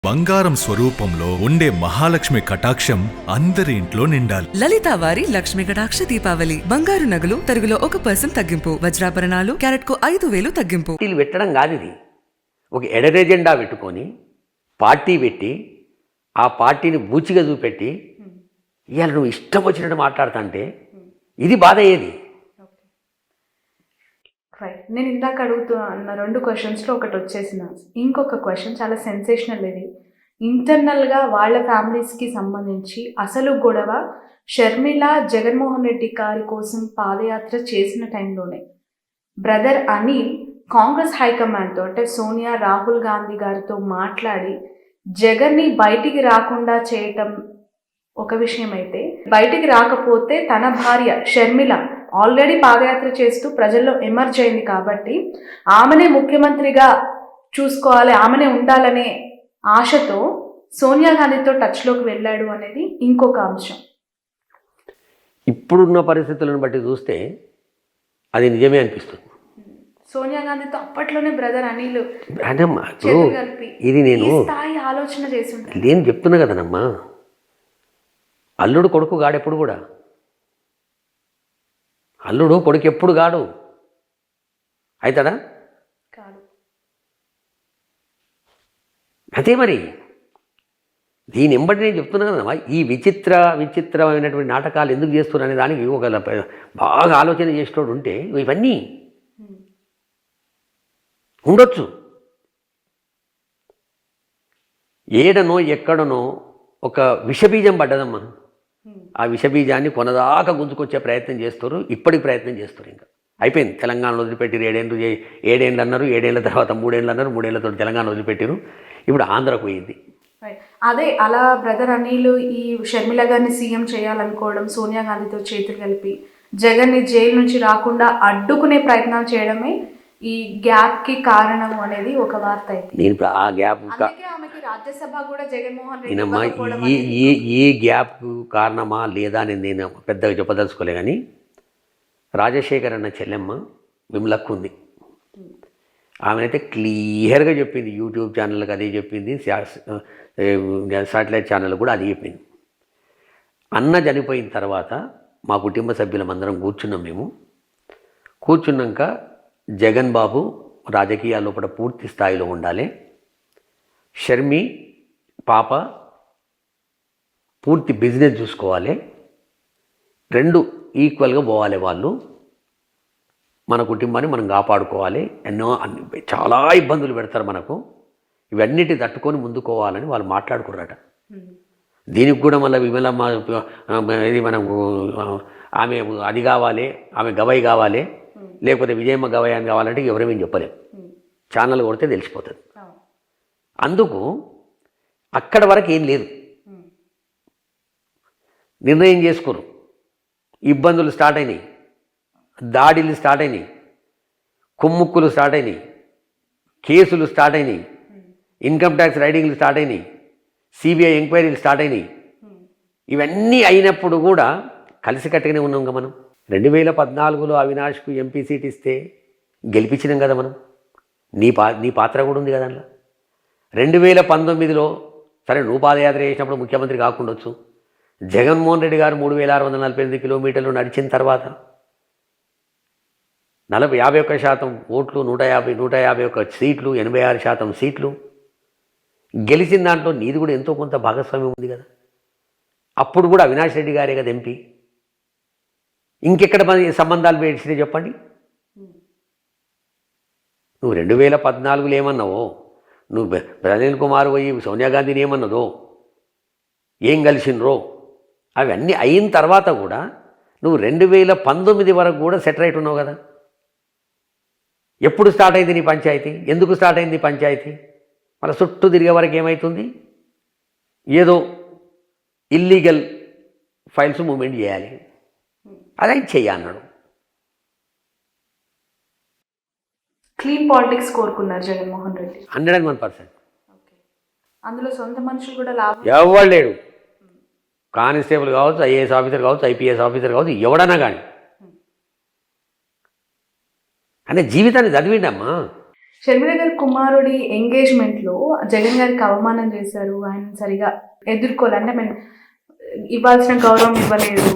బంగారం స్వరూపంలో ఉండే మహాలక్ష్మి కటాక్షం అందరి ఇంట్లో నిండాలి. లలితా వారి లక్ష్మి కటాక్ష దీపావళి. బంగారు నగలు తరుగులో 1% తగ్గింపు. వజ్రాభరణాలు క్యారెట్కు 5,000 తగ్గింపు. పార్టీలు పెట్టడం కాదు ఇది. ఒక ఎడర్ ఎజెండా పెట్టుకొని పార్టీ పెట్టి ఆ పార్టీని బూచిగా చూపెట్టి ఇవాళ నువ్వు ఇష్టం వచ్చినట్టు మాట్లాడుతుంటే ఇది బాధ అయ్యేది. నేను ఇందాక అడుగుతున్న 2 క్వశ్చన్స్లో ఒకటి వచ్చేసిన ఇంకొక క్వశ్చన్ చాలా సెన్సేషనల్. ఇది ఇంటర్నల్గా వాళ్ళ ఫ్యామిలీస్కి సంబంధించి అసలు గొడవ షర్మిల జగన్మోహన్ రెడ్డి గారి కోసం పాదయాత్ర చేసిన టైంలోనే బ్రదర్ అనిల్ కాంగ్రెస్ హైకమాండ్తో అంటే సోనియా రాహుల్ గాంధీ గారితో మాట్లాడి జగన్ని బయటికి రాకుండా చేయటం ఒక విషయం అయితే, బయటికి రాకపోతే తన భార్య షర్మిల ఆల్రెడీ పాదయాత్ర చేస్తూ ప్రజల్లో ఎమర్జ్ అయింది కాబట్టి ఆమెనే ముఖ్యమంత్రిగా చూసుకోవాలి, ఆమెనే ఉండాలనే ఆశతో సోనియా గాంధీతో టచ్లోకి వెళ్ళాడు అనేది ఇంకొక అంశం. ఇప్పుడున్న పరిస్థితులను బట్టి చూస్తే అది నిజమే అనిపిస్తుంది. సోనియా గాంధీతో అప్పట్లోనే బ్రదర్ అనిల్ కలిపి ఇది నేను స్థాయి ఆలోచన చేసి ఉంటాను. నేను చెప్తున్నా కదనమ్మా, అల్లుడు కొడుకు గాడెప్పుడు కూడా, అల్లుడు కొడుకు ఎప్పుడు గాడు అవుతాడా? కాదు. అదే మరి దీని ఎంబటి నేను చెప్తున్నా కదమ్మా, ఈ విచిత్రమైనటువంటి నాటకాలు ఎందుకు చేస్తున్నారు అనే దానికి ఒక బాగా ఆలోచన చేసేటోడు ఉంటే ఇవన్నీ ఉండొచ్చు. ఏడనో ఎక్కడనో ఒక విషబీజం పడ్డదమ్మా. ఆ విషబీజాన్ని కొనదాకా గుంజుకొచ్చే ప్రయత్నం చేస్తారు, ఇప్పటికి ప్రయత్నం చేస్తారు. ఇంకా అయిపోయింది. తెలంగాణలో వదిలిపెట్టిరు, 7 అన్నారు, 7 తర్వాత 3 అన్నారు, 3 తెలంగాణ వదిలిపెట్టిరు, ఇప్పుడు ఆంధ్రకు పోయింది. అదే అలా బ్రదర్ అనిల్ ఈ షర్మిల గారిని సీఎం చేయాలనుకోవడం, సోనియా గాంధీతో చేతులు కలిపి జగన్ని జైలు నుంచి రాకుండా అడ్డుకునే ప్రయత్నం చేయడమే ఈ గ్యాప్కి కారణం అనేది ఒక వార్త అయితే. నేను ఆ గ్యాప్ రాజ్యసభ కూడా జగన్మోహన్ రెడ్డి ఈ గ్యాప్ కారణమా లేదా అని నేను పెద్దగా చెప్పదలుచుకోలే. కానీ రాజశేఖర్ అన్న చెల్లెమ్మ విమలక్కు ఉంది. ఆమెనైతే క్లియర్గా చెప్పింది, యూట్యూబ్ ఛానల్కి అదే చెప్పింది, శాటిలైట్ ఛానల్ కూడా అదే చెప్పింది. అన్న చనిపోయిన తర్వాత మా కుటుంబ సభ్యులమందరం కూర్చున్నాం. మేము కూర్చున్నాక జగన్ బాబు రాజకీయాల లోపల పూర్తి స్థాయిలో ఉండాలి, షర్మి పాప పూర్తి బిజినెస్ చూసుకోవాలి, 2 ఈక్వల్గా పోవాలి, వాళ్ళు మన కుటుంబాన్ని మనం కాపాడుకోవాలి, చాలా ఇబ్బందులు పెడతారు మనకు, ఇవన్నిటి తట్టుకొని ముందుకోవాలని వాళ్ళు మాట్లాడుకున్నారట. దీనికి కూడా మళ్ళీ విమలమ్మ ఇది మనకు ఆమె అది కావాలి, ఆమె గవై కావాలి, లేకపోతే విజయమ్మ గవై అని కావాలంటే ఎవరేమేం చెప్పలేము, ఛానల్ కొడితే తెలిసిపోతుంది. అందుకు అక్కడ వరకు ఏం లేదు, నిర్ణయం చేసుకోరు, ఇబ్బందులు స్టార్ట్ అయినాయి, దాడిలు స్టార్ట్ అయినాయి, కుమ్ముక్కులు స్టార్ట్ అయినాయి, కేసులు స్టార్ట్ అయినాయి, ఇన్కమ్ ట్యాక్స్ రైడింగ్లు స్టార్ట్ అయినాయి, సిబిఐ ఎంక్వైరీలు స్టార్ట్ అయినాయి. ఇవన్నీ అయినప్పుడు కూడా కలిసికట్టుగానే ఉన్నాం కదా మనం. 2014లో అవినాష్కు ఎంపీ సీట్ ఇస్తే గెలిపించినాం కదా మనం. నీ పాత్ర కూడా ఉంది కదా అందులో. 2019లో సరే నువ్వు పాదయాత్ర చేసినప్పుడు ముఖ్యమంత్రి కాకుండొచ్చు, జగన్మోహన్ రెడ్డి గారు 3,648 కిలోమీటర్లు నడిచిన తర్వాత 51% ఓట్లు, 151 సీట్లు, 86% సీట్లు గెలిచిన దాంట్లో నీది కూడా ఎంతో కొంత భాగస్వామ్యం ఉంది కదా. అప్పుడు కూడా అవినాష్ రెడ్డి గారే కదా ఎంపీ. ఇంకెక్కడ సంబంధాలు పెంచితే చెప్పండి. నువ్వు 2014లో ఏమన్నావో, నువ్వు ప్రజల్ కుమార్ పోయి సోనియా గాంధీని ఏమన్నదో, ఏం కలిసినరో, అవన్నీ అయిన తర్వాత కూడా నువ్వు 2019 వరకు కూడా సెటరైట్ ఉన్నావు కదా. ఎప్పుడు స్టార్ట్ అయింది నీ పంచాయతీ? ఎందుకు స్టార్ట్ అయింది పంచాయతీ? మన చుట్టూ తిరిగే వరకు ఏమవుతుంది? ఏదో ఇల్లీగల్ ఫైల్స్ మూవ్మెంట్ చేయాలి, అదే చెయ్యన్నాడు. క్లీన్ పాలిటిక్స్ కోరుకున్నారు జగన్మోహన్ రెడ్డి 101%. అందులో సొంత మనుషులు కూడా లాభం ఎవరు లేడు. కానిస్టేబుల్ కావచ్చు, ఐఏఎస్ ఆఫీసర్ కావచ్చు, ఐపీఎస్ ఆఫీసర్ కావచ్చు, ఎవడన్నా కానీ అంటే జీవితాన్ని చదివిండమ్మా. షర్మిల గారి కుమారుడి ఎంగేజ్మెంట్లో జగన్ గారికి అవమానం చేశారు, ఆయన సరిగా ఎదుర్కోవాలి అంటే మీన్ ఇవ్వాల్సిన గౌరవం ఇవ్వలేదు,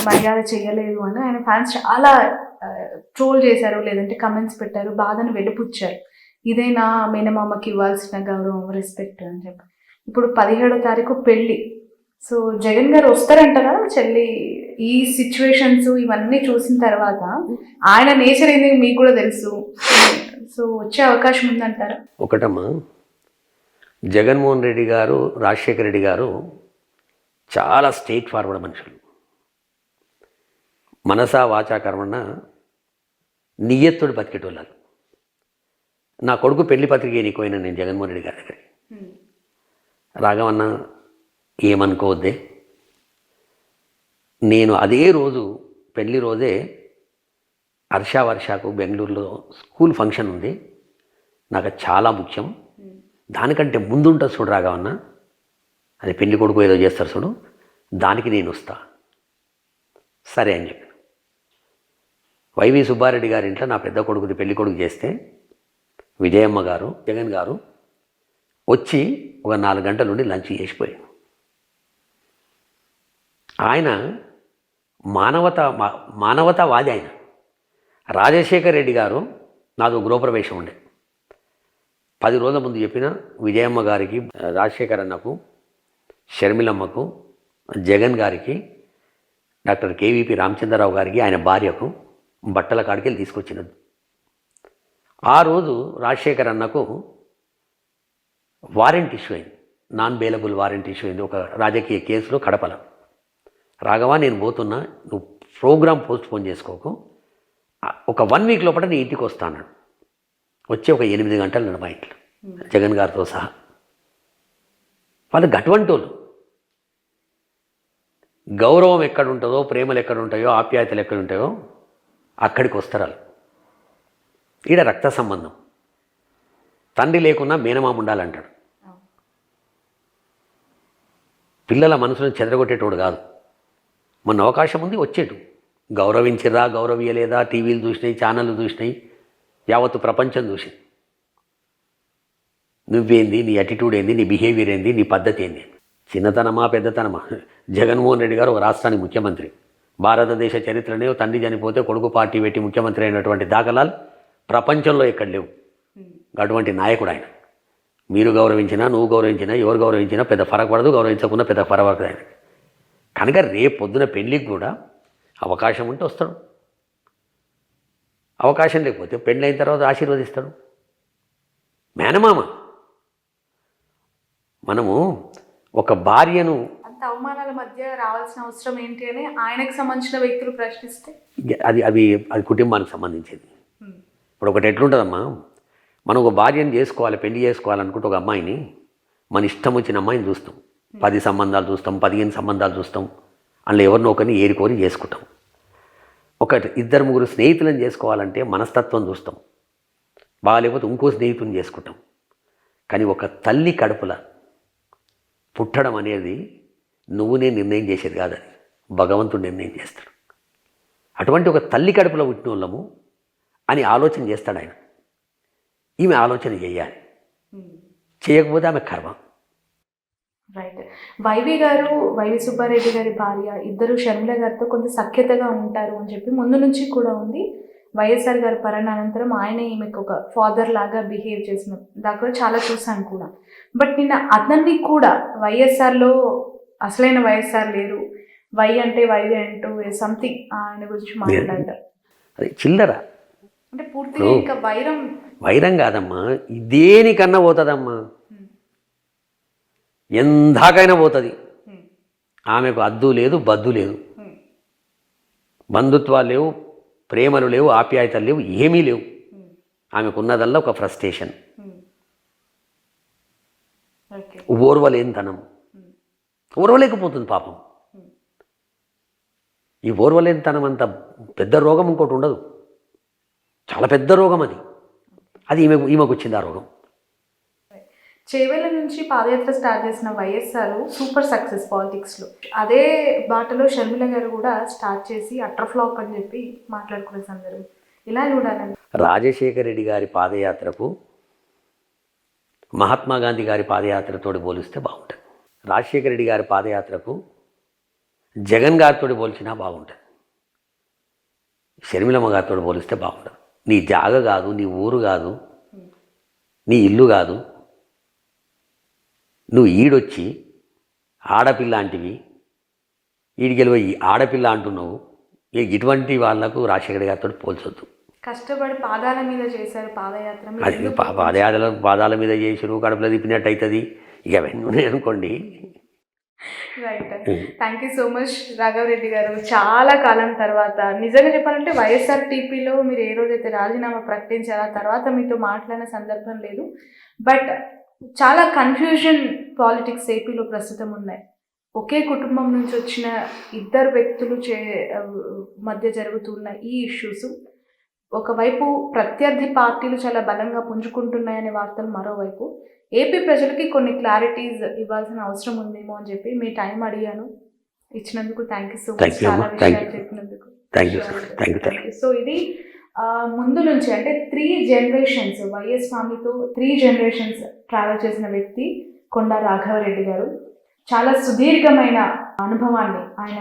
మర్యాద చేయలేదు అని ఆయన ఫ్యాన్స్ చాలా ట్రోల్ చేశారు, లేదంటే కమెంట్స్ పెట్టారు, బాధను వెలిపుచ్చారు. ఇదే నా మేనమామకి ఇవ్వాల్సిన గౌరవం, రెస్పెక్ట్ అని చెప్పి. ఇప్పుడు 17వ తారీఖు పెళ్ళి. సో జగన్ గారు వస్తారంటారా చెల్లి? ఈ సిచ్యువేషన్స్ ఇవన్నీ చూసిన తర్వాత ఆయన నేచర్ ఏంది మీకు కూడా తెలుసు, సో వచ్చే అవకాశం ఉందంటారా? ఒకటమ్మా, జగన్మోహన్ రెడ్డి గారు, రాజశేఖర రెడ్డి గారు చాలా స్ట్రైట్ ఫార్వర్డ్ మనుషులు. మనసా వాచా కర్మణ నియ్యత్తుడు బతికేటోళ్ళు. నా కొడుకు పెళ్లి పత్రిక నీకు పోయినా నేను జగన్మోహన్ రెడ్డి గారి దగ్గరికి. రాఘవన్న ఏమనుకోవద్దే, నేను అదే రోజు పెళ్లి రోజే వర్షకు బెంగళూరులో స్కూల్ ఫంక్షన్ ఉంది, నాకు చాలా ముఖ్యం, దానికంటే ముందుంటుంది చూడు రాఘవన్న, అది పెళ్లి కొడుకు ఏదో చేస్తారు చూడు, దానికి నేను వస్తా. సరే అని చెప్పి వైవి సుబ్బారెడ్డి గారి ఇంట్లో నా పెద్ద కొడుకుది పెళ్లి కొడుకు చేస్తే విజయమ్మ గారు, జగన్ గారు వచ్చి ఒక 4 గంటల నుండి లంచ్ చేసిపోయాడు. ఆయన మానవతావాది. ఆయన రాజశేఖర రెడ్డి గారు నాదో గృహప్రవేశం ఉండే 10 రోజుల ముందు చెప్పిన విజయమ్మ గారికి, రాజశేఖర్ అన్నకు, షర్మిలమ్మకు, జగన్ గారికి, డాక్టర్ కేవీపీ రామచంద్రరావు గారికి, ఆయన భార్యకు బట్టల కాడికి వెళ్ళి తీసుకొచ్చినది. ఆ రోజు రాజశేఖర్ అన్నకు వారెంట్ ఇష్యూ అయింది, నాన్ బెయిలబుల్ వారెంట్ ఇష్యూ అయింది ఒక రాజకీయ కేసులో కడపల. రాఘవ నేను పోతున్నా, నువ్వు ప్రోగ్రామ్ పోస్ట్ పోన్ చేసుకోకు, ఒక 1 వీక్ లోపల నీ ఇంటికి వస్తాను. వచ్చి ఒక 8 గంటలు మా ఇంట్లో జగన్ గారితో సహా. వాళ్ళు గటువంటోళ్ళు. గౌరవం ఎక్కడ ఉంటుందో, ప్రేమలు ఎక్కడ ఉంటాయో, ఆప్యాయతలు ఎక్కడ ఉంటాయో అక్కడికి వస్తారు వాళ్ళు. ఈడ రక్త సంబంధం, తండ్రి లేకున్నా మేనమామ ఉండాలంటాడు. పిల్లల మనసును చెదరగొట్టేటోడు కాదు. మొన్న అవకాశం ఉంది వచ్చేటు, గౌరవించిరా గౌరవియలేదా, టీవీలు చూసినాయి, ఛానళ్ళు చూసినాయి, యావత్తు ప్రపంచం చూసి నువ్వేంది, నీ యాటిట్యూడ్ ఏంది, నీ బిహేవియర్ ఏంది, నీ పద్ధతి ఏంది, చిన్నతనమా పెద్దతనమా? జగన్మోహన్ రెడ్డి గారు ఒక రాష్ట్రానికి ముఖ్యమంత్రి. భారతదేశ చరిత్రనే తండ్రి చనిపోతే కొడుకు పార్టీ పెట్టి ముఖ్యమంత్రి అయినటువంటి దాఖలాలు ప్రపంచంలో ఎక్కడ లేవు. అటువంటి నాయకుడు ఆయన. మీరు గౌరవించినా, నువ్వు గౌరవించినా, ఎవరు గౌరవించినా పెద్ద ఫరక పడదు, గౌరవించకుండా పెద్ద ఫరక పడదు ఆయన. కనుక రేపు పొద్దున పెళ్ళికి కూడా అవకాశం ఉంటే వస్తాడు, అవకాశం లేకపోతే పెళ్ళి అయిన తర్వాత ఆశీర్వదిస్తాడు. మేనమామ. మనము ఒక భార్యను అంత అవమానాల మధ్య రావాల్సిన అవసరం ఏంటి అని ఆయనకు సంబంధించిన వ్యక్తులు ప్రశ్నిస్తే అది కుటుంబానికి సంబంధించింది. ఇప్పుడు ఒకటి ఎట్లుంటుందమ్మా, మనం ఒక భార్యను చేసుకోవాలి, పెళ్లి చేసుకోవాలనుకుంటే ఒక అమ్మాయిని, మన ఇష్టం వచ్చిన అమ్మాయిని చూస్తాం. 10 సంబంధాలు చూస్తాం, 15 సంబంధాలు చూస్తాం, అందులో ఎవరినో ఒకరిని ఏరుకోరి చేసుకుంటాం. ఒక 2-3 స్నేహితులను చేసుకోవాలంటే మనస్తత్వం చూస్తాం, బాగాలేకపోతే ఇంకో స్నేహితుని చేసుకుంటాం. కానీ ఒక తల్లి కడుపుల పుట్టడం అనేది నువ్వునే నిర్ణయం చేసేది కాదు, అది భగవంతుడు నిర్ణయం చేస్తాడు. అటువంటి ఒక తల్లి కడుపులో పుట్టిన వాళ్ళము అని ఆలోచన చేస్తాడు ఆయన. ఈమె ఆలోచన చేయాలి, చేయకపోతే ఆమె కర్మ. రైట్. వైవి సుబ్బారెడ్డి గారి భార్య ఇద్దరు షర్మిల గారితో కొంత సఖ్యతగా ఉంటారు అని చెప్పి ముందు నుంచి కూడా ఉంది. వైఎస్ఆర్ గారి పరిణానంతరం ఆయన ఈమెకు ఒక ఫాదర్ లాగా బిహేవ్ చేసిన దాకా చాలా చూసాను కూడా. బట్ నిన్న అతన్ని కూడా వైఎస్ఆర్లో అసలైన వైఎస్ఆర్ లేరు, వై అంటే వైవి అంటూ సంథింగ్ ఆయన గురించి మాట్లాడారు. అది చిల్లర అంటే పూర్తిగా ఇంకా వైరం కాదమ్మా, దేనికన్నా పోతుందమ్మా, ఎందాకైనా పోతుంది. ఆమెకు అద్దు లేదు, బద్దు లేదు, బంధుత్వాలు లేవు, ప్రేమలు లేవు, ఆప్యాయతలు లేవు, ఏమీ లేవు. ఆమెకు ఉన్నదల్లా ఒక ఫ్రస్ట్రేషన్, ఓర్వలేనితనం. ఓర్వలేకపోతుంది పాపం. ఈ ఓర్వలేనితనం అంత పెద్ద రోగం ఇంకోటి ఉండదు, చాలా పెద్ద రోగం అది. ఈమెకు వచ్చింది ఆ రోగం. చేవెళ్ళ నుంచి పాదయాత్ర స్టార్ట్ చేసిన వైఎస్ఆర్ సూపర్ సక్సెస్ పాలిటిక్స్లో. అదే బాటలో షర్మిల గారు కూడా స్టార్ట్ చేసి అట్టర్ ఫ్లాప్ అని చెప్పి మాట్లాడుకునే సందర్భం. ఇలా చూడాలని. రాజశేఖర రెడ్డి గారి పాదయాత్రకు మహాత్మా గాంధీ గారి పాదయాత్రతో పోలిస్తే బాగుంటుంది. రాజశేఖర రెడ్డి గారి పాదయాత్రకు జగన్ గారితో పోల్చినా బాగుంటుంది. షర్మిలమ్మ గారితో పోలిస్తే బాగుంటుంది. నీ జాగ కాదు, నీ ఊరు కాదు, నీ ఇల్లు కాదు, నువ్వు ఈడొచ్చి ఆడపిల్ల అంటివి, ఈడికెళ్ళి ఆడపిల్ల అంటున్నావు. ఇటువంటి వాళ్లకు రాజశేఖర గారితో పోల్చొద్దు. కష్టపడి పాదాల మీద చేశారు పాదయాత్ర. మీరు అది ఎందుకు పాదాల మీద చేసిరు, కడుపులో తిప్పినట్టు అవుతుంది. ఇక అవన్నీ ఉన్నాయి అనుకోండి. Right. Thank you so much Raghavareddy గారు. చాలా కాలం తర్వాత నిజంగా చెప్పాలంటే వైఎస్ఆర్టీపీలో మీరు ఏ రోజైతే రాజీనామా ప్రకటించారో ఆ తర్వాత మీతో మాట్లాడిన సందర్భం లేదు. బట్ చాలా కన్ఫ్యూజన్ పాలిటిక్స్ ఏపీలో ప్రస్తుతం ఉన్నాయి. ఒకే కుటుంబం నుంచి వచ్చిన ఇద్దరు వ్యక్తులు మధ్య జరుగుతున్న ఈ ఇష్యూస్, ఒకవైపు ప్రత్యర్థి పార్టీలు చాలా బలంగా పుంజుకుంటున్నాయనే వార్తలు, మరోవైపు ఏపీ ప్రజలకి కొన్ని క్లారిటీస్ ఇవ్వాల్సిన అవసరం ఉందేమో అని చెప్పి మీ టైం అడిగాను. ఇచ్చినందుకు థ్యాంక్ యూ సో మచ్. చాలా విషయాలు చెప్పినందుకు థ్యాంక్ యూ. సో ఇది ముందు నుంచి అంటే 3 generations వైఎస్ ఫ్యామిలీతో 3 generations ట్రావెల్ చేసిన వ్యక్తి కొండా రాఘవరెడ్డి గారు. చాలా సుదీర్ఘమైన అనుభవాన్ని ఆయన